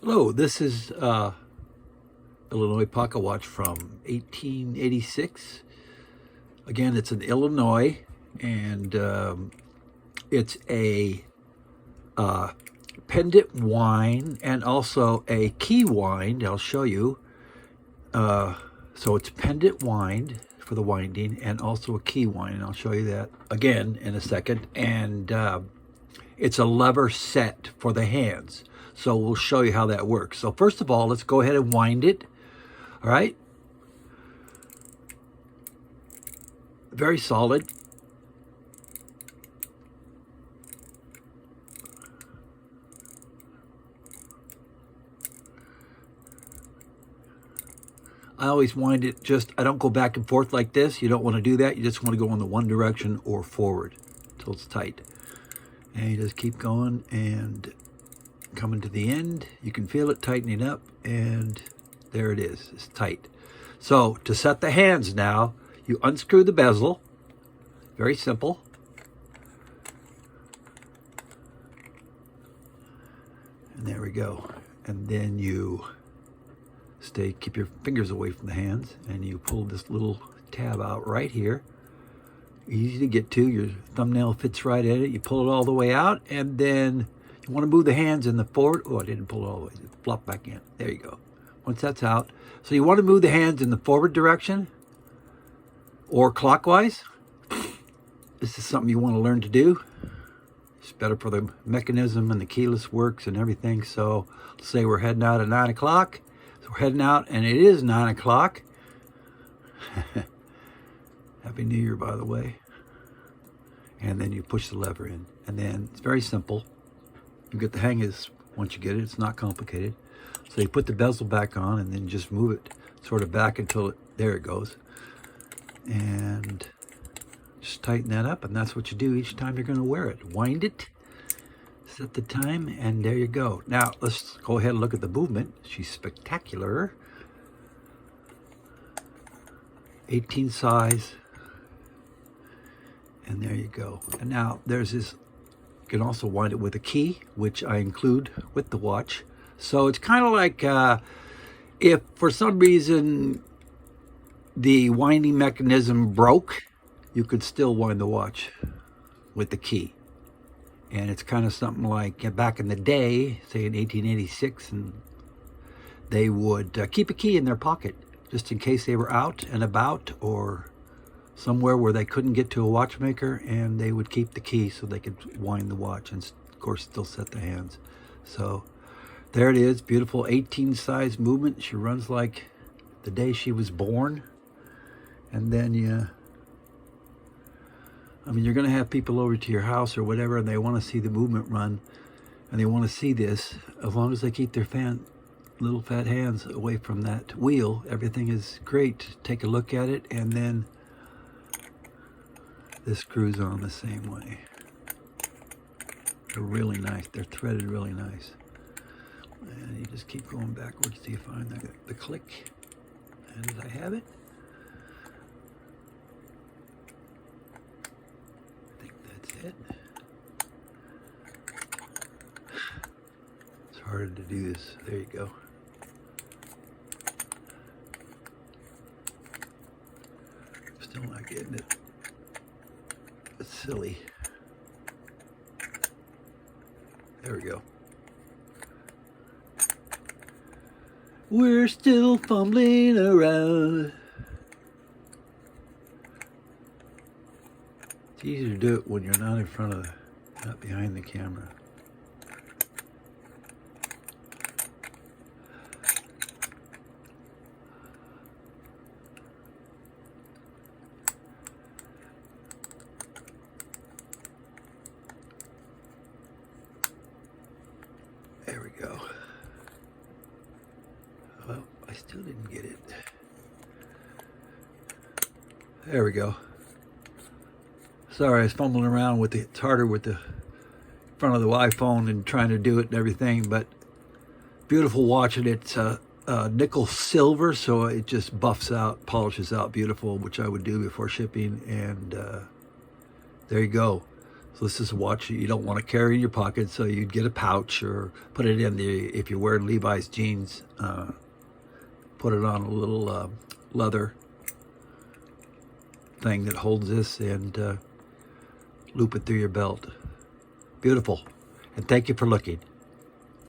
Hello, this is Illinois Pocket Watch from 1886. Again, it's in Illinois, and it's a pendant wine and also a key wine. I'll show you. So it's pendant wine for the winding and also a key wine, and I'll show you that again in a second. And it's a lever set for the hands. So we'll show you how that works. So first of all, let's go ahead and wind it. All right. Very solid. I always wind it I don't go back and forth like this. You don't want to do that. You just want to go in the one direction or forward until it's tight. And you just keep going and coming to the end. You can feel it tightening up, and there it is. It's tight. So to set the hands now, you unscrew the bezel. Very simple. And there we go. And then you keep your fingers away from the hands, and you pull this little tab out right here. Easy to get to. Your thumbnail fits right at it. You pull it all the way out, and then you want to move the hands in the forward. Oh, I didn't pull it all the way. Flop back in. There you go. Once that's out. So you want to move the hands in the forward direction or clockwise. This is something you want to learn to do. It's better for the mechanism and the keyless works and everything. So let's say we're heading out at 9 o'clock. So we're heading out, and it is 9 o'clock. Happy New Year, by the way. And then you push the lever in. And then it's very simple. You get the hang of this once you get it. It's not complicated. So you put the bezel back on and then just move it sort of back until there it goes. And just tighten that up. And that's what you do each time you're going to wear it. Wind it. Set the time. And there you go. Now, let's go ahead and look at the movement. She's spectacular. 18 size. And there you go. And now there's this, you can also wind it with a key, which I include with the watch. So it's kind of like if for some reason the winding mechanism broke, you could still wind the watch with the key. And it's kind of something like back in the day, say in 1886, and they would keep a key in their pocket just in case they were out and about or somewhere where they couldn't get to a watchmaker, and they would keep the key so they could wind the watch and, of course, still set the hands. So there it is, beautiful 18 size movement. She runs like the day she was born. And then you're going to have people over to your house or whatever, and they want to see the movement run, and they want to see this. As long as they keep their little fat hands away from that wheel, everything is great. Take a look at it, and then this screws on the same way. They're really nice. They're threaded really nice. And you just keep going backwards till you find the click. And did I have it? I think that's it. It's harder to do this. There you go. Still not getting it. It's silly. There we go. We're still fumbling around. It's easier to do it when you're not not behind the camera. There we go. Well, I still didn't get it. There we go. Sorry, I was fumbling around with it's harder with the front of the iPhone and trying to do it and everything, but beautiful watch, and it's nickel silver, so it just buffs out, polishes out beautiful, which I would do before shipping, and there you go. So this is a watch you don't want to carry in your pocket, so you'd get a pouch or put it in the, if you're wearing Levi's jeans, put it on a little leather thing that holds this and loop it through your belt. Beautiful. And thank you for looking.